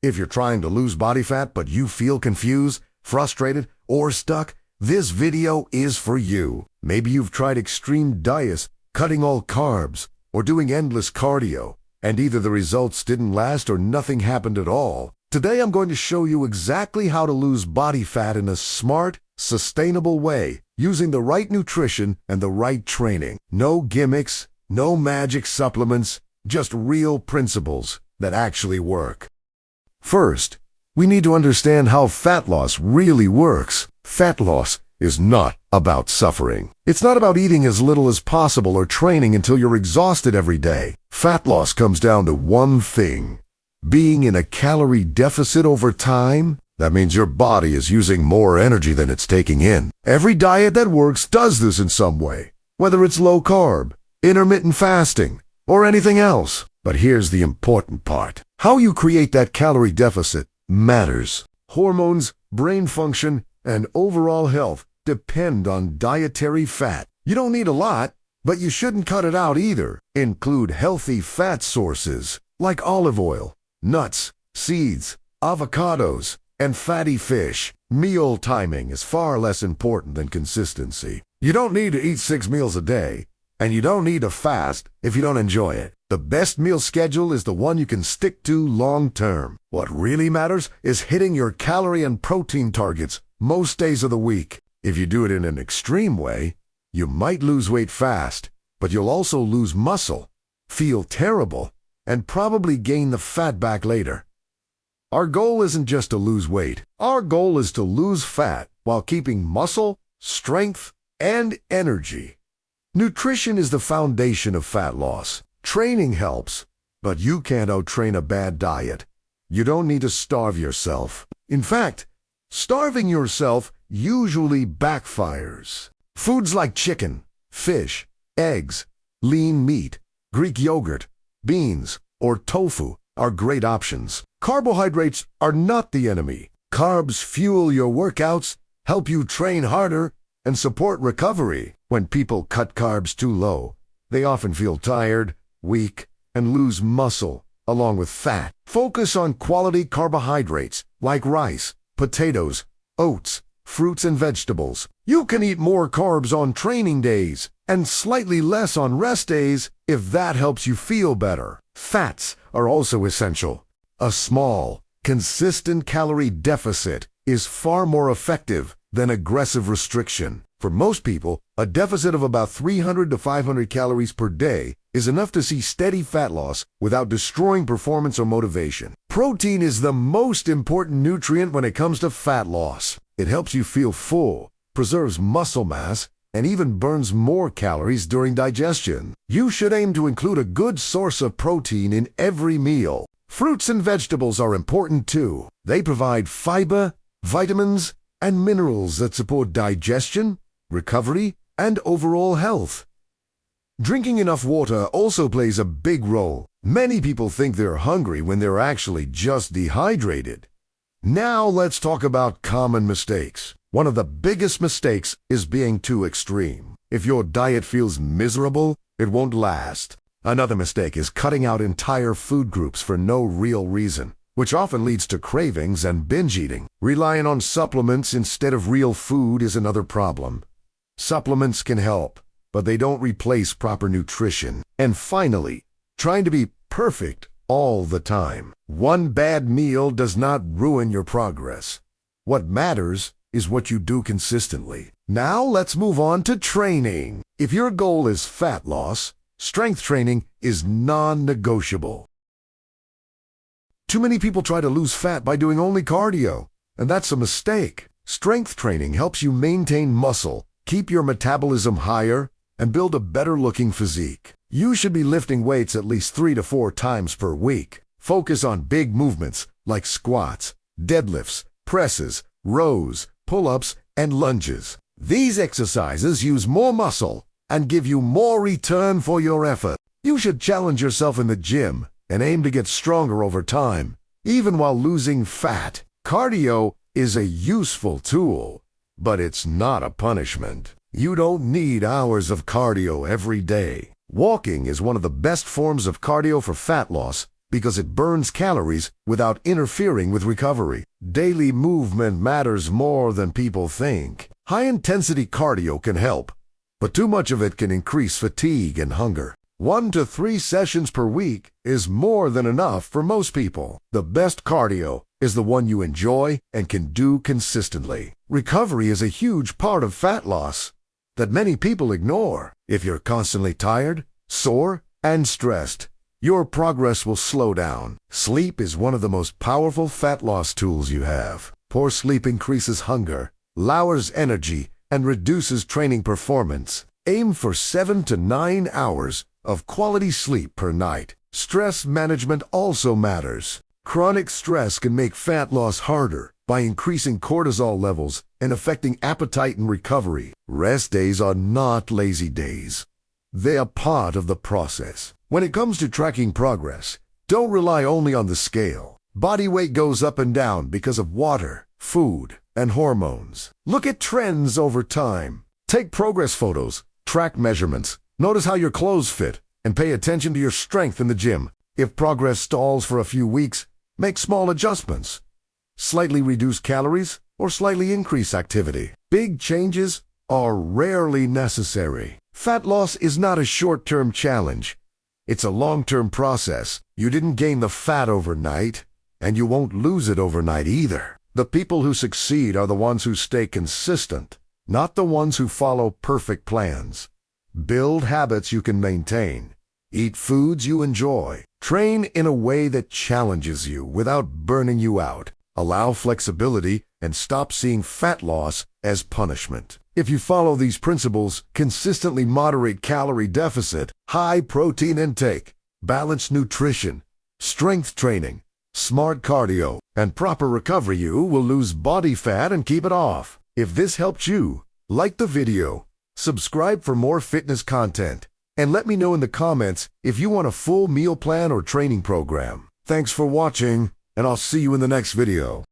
If you're trying to lose body fat but you feel confused, frustrated, or stuck, this video is for you. Maybe you've tried extreme diets, cutting all carbs, or doing endless cardio, and either the results didn't last or nothing happened at all. Today I'm going to show you exactly how to lose body fat in a smart, sustainable way, using the right nutrition and the right training. No gimmicks, no magic supplements, just real principles that actually work. First, we need to understand how fat loss really works. Fat loss is not about suffering. It's not about eating as little as possible or training until you're exhausted every day. Fat loss comes down to one thing: being in a calorie deficit over time. That means your body is using more energy than it's taking in. Every diet that works does this in some way, whether it's low carb, intermittent fasting, or anything else. But here's the important part. How you create that calorie deficit matters. Hormones, brain function, and overall health depend on dietary fat. You don't need a lot, but you shouldn't cut it out either. Include healthy fat sources like olive oil, nuts, seeds, avocados, and fatty fish. Meal timing is far less important than consistency. You don't need to eat 6 meals a day, and you don't need to fast if you don't enjoy it. The best meal schedule is the one you can stick to long term. What really matters is hitting your calorie and protein targets most days of the week. If you do it in an extreme way, you might lose weight fast, but you'll also lose muscle, feel terrible, and probably gain the fat back later. Our goal isn't just to lose weight. Our goal is to lose fat while keeping muscle, strength, and energy. Nutrition is the foundation of fat loss. Training helps, but you can't out-train a bad diet. You don't need to starve yourself. In fact, starving yourself usually backfires. Foods like chicken, fish, eggs, lean meat, Greek yogurt, beans, or tofu are great options. Carbohydrates are not the enemy. Carbs fuel your workouts, help you train harder, and support recovery. When people cut carbs too low, they often feel tired, weak, and lose muscle, along with fat. Focus on quality carbohydrates like rice, potatoes, oats, fruits, and vegetables. You can eat more carbs on training days and slightly less on rest days if that helps you feel better. Fats are also essential. A small, consistent calorie deficit is far more effective than aggressive restriction. For most people, a deficit of about 300 to 500 calories per day is enough to see steady fat loss without destroying performance or motivation. Protein is the most important nutrient when it comes to fat loss. It helps you feel full, preserves muscle mass, and even burns more calories during digestion. You should aim to include a good source of protein in every meal. Fruits and vegetables are important too. They provide fiber, vitamins, and minerals that support digestion, recovery, and overall health. Drinking enough water also plays a big role. Many people think they're hungry when they're actually just dehydrated. Now let's talk about common mistakes. One of the biggest mistakes is being too extreme. If your diet feels miserable, it won't last. Another mistake is cutting out entire food groups for no real reason, which often leads to cravings and binge eating. Relying on supplements instead of real food is another problem. Supplements can help, but they don't replace proper nutrition. And finally, trying to be perfect all the time. One bad meal does not ruin your progress. What matters is what you do consistently. Now let's move on to training. If your goal is fat loss, strength training is non-negotiable. Too many people try to lose fat by doing only cardio, and that's a mistake. Strength training helps you maintain muscle, keep your metabolism higher, and build a better-looking physique. You should be lifting weights at least 3 to 4 times per week. Focus on big movements like squats, deadlifts, presses, rows, pull-ups, and lunges. These exercises use more muscle and give you more return for your effort. You should challenge yourself in the gym and aim to get stronger over time, even while losing fat. Cardio is a useful tool, but it's not a punishment. You don't need hours of cardio every day. Walking is one of the best forms of cardio for fat loss because it burns calories without interfering with recovery. Daily movement matters more than people think. High-intensity cardio can help, but too much of it can increase fatigue and hunger. 1 to 3 sessions per week is more than enough for most people. The best cardio is the one you enjoy and can do consistently. Recovery is a huge part of fat loss that many people ignore. If you're constantly tired, sore, and stressed, your progress will slow down. Sleep is one of the most powerful fat loss tools you have. Poor sleep increases hunger, lowers energy, and reduces training performance. Aim for 7 to 9 hours of quality sleep per night. Stress management also matters. Chronic stress can make fat loss harder by increasing cortisol levels and affecting appetite and recovery. Rest days are not lazy days. They are part of the process. When it comes to tracking progress, don't rely only on the scale. Body weight goes up and down because of water, food, and hormones. Look at trends over time. Take progress photos, track measurements, notice how your clothes fit, and pay attention to your strength in the gym. If progress stalls for a few weeks, make small adjustments. Slightly reduce calories or slightly increase activity. Big changes are rarely necessary. Fat loss is not a short-term challenge. It's a long-term process. You didn't gain the fat overnight, and you won't lose it overnight either. The people who succeed are the ones who stay consistent, not the ones who follow perfect plans. Build habits you can maintain. Eat foods you enjoy. Train in a way that challenges you without burning you out. Allow flexibility and stop seeing fat loss as punishment. If you follow these principles, consistently moderate calorie deficit, high protein intake, balanced nutrition, strength training, smart cardio, and proper recovery, you will lose body fat and keep it off. If this helped you, like the video, subscribe for more fitness content, and let me know in the comments if you want a full meal plan or training program. Thanks for watching, and I'll see you in the next video.